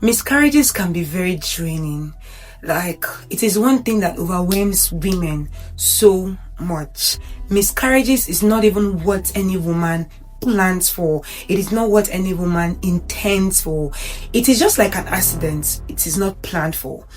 Miscarriages can be very draining. Like, it is one thing that overwhelms women so much. Miscarriages is not even what any woman plans for. It is not what any woman intends for. It is just like an accident. It is not planned for.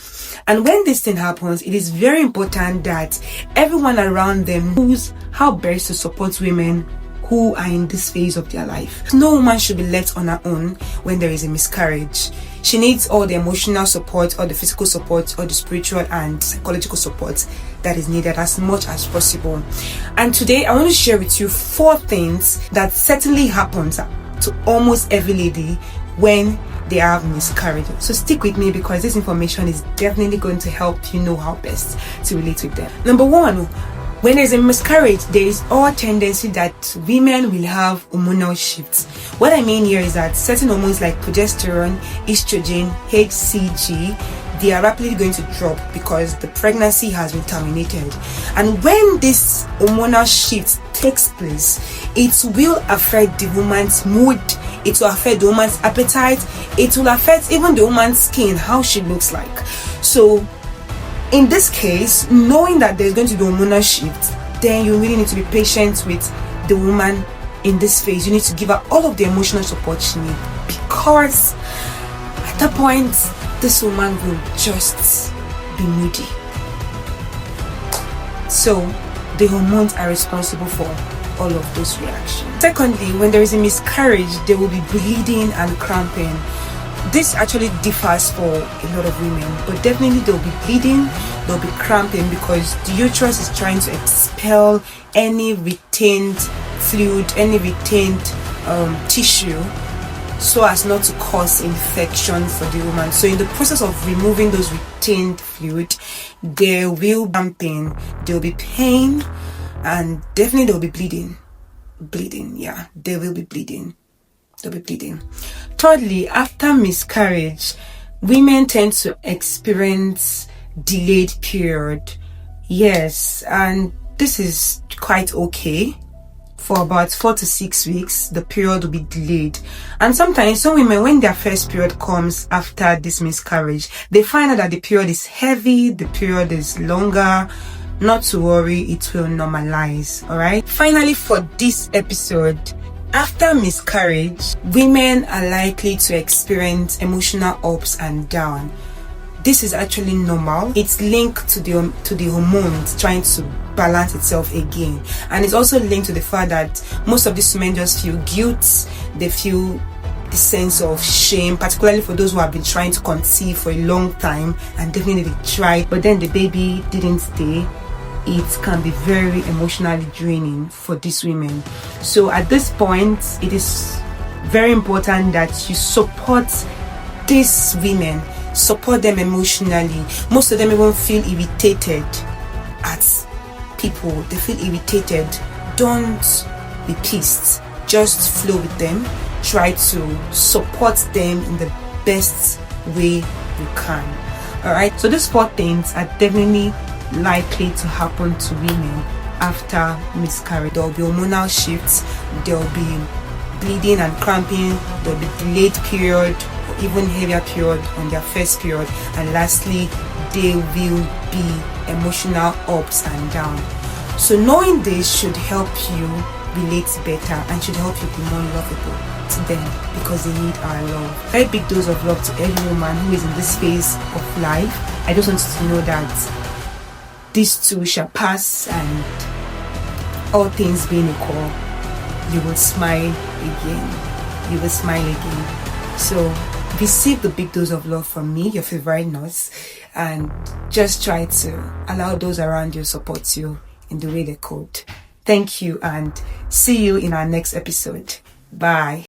And when this thing happens, it is very important that everyone around them knows how best to support women who are in this phase of their life. No woman should be left on her own when there is a miscarriage. She needs all the emotional support, all the physical support, all the spiritual and psychological support that is needed as much as possible. And today I want to share with you 4 things that certainly happens to almost every lady when they have miscarriage. So stick with me, because this information is definitely going to help you know how best to relate with them. Number 1, when there's a miscarriage, there is all tendency that women will have hormonal shifts. What I mean here is that certain hormones like progesterone, estrogen, HCG, they are rapidly going to drop because the pregnancy has been terminated. And when this hormonal shift takes place, it will affect the woman's mood, it will affect the woman's appetite, it will affect even the woman's skin, how she looks like. So in this case, knowing that there's going to be hormonal shift, then you really need to be patient with the woman in this phase. You need to give her all of the emotional support she needs, because at that point, this woman will just be moody. So the hormones are responsible for all of those reactions. Secondly, when there is a miscarriage, there will be bleeding and cramping. This actually differs for a lot of women, but definitely there will be bleeding, there will be cramping, because the uterus is trying to expel any retained fluid, any retained tissue, so as not to cause infection for the woman. So in the process of removing those retained fluid, there will be cramping, there will be pain, and definitely there will be bleeding. There will be bleeding. Thirdly, after miscarriage, women tend to experience delayed period. Yes, and this is quite okay. For about 4 to 6 weeks, the period will be delayed. And sometimes some women, when their first period comes after this miscarriage, they find out that the period is heavy, the period is longer. Not to worry, it will normalize. Alright. Finally, for this episode, after miscarriage, women are likely to experience emotional ups and downs. This is actually normal. It's linked to the hormones trying to balance itself again, and it's also linked to the fact that most of these women just feel guilt. They feel the sense of shame, particularly for those who have been trying to conceive for a long time, and definitely they tried, but then the baby didn't stay. It can be very emotionally draining for these women. So at this point, it is very important that you support these women, support them emotionally. Most of them even feel irritated at people. They feel irritated. Don't be pissed. Just flow with them. Try to support them in the best way you can. Alright, so these 4 things are definitely likely to happen to women after miscarriage. There will be hormonal shifts, there will be bleeding and cramping, there will be delayed period, or even heavier period on their first period, and lastly, there will be emotional ups and downs. So knowing this should help you relate better and should help you be more lovable to them, because they need our love. Very big dose of love to every woman who is in this phase of life. I just want you to know that this too shall pass, and all things being equal, you will smile again. You will smile again. So receive the big dose of love from me, your favorite nurse, and just try to allow those around you support you in the way they could. Thank you, and see you in our next episode. Bye.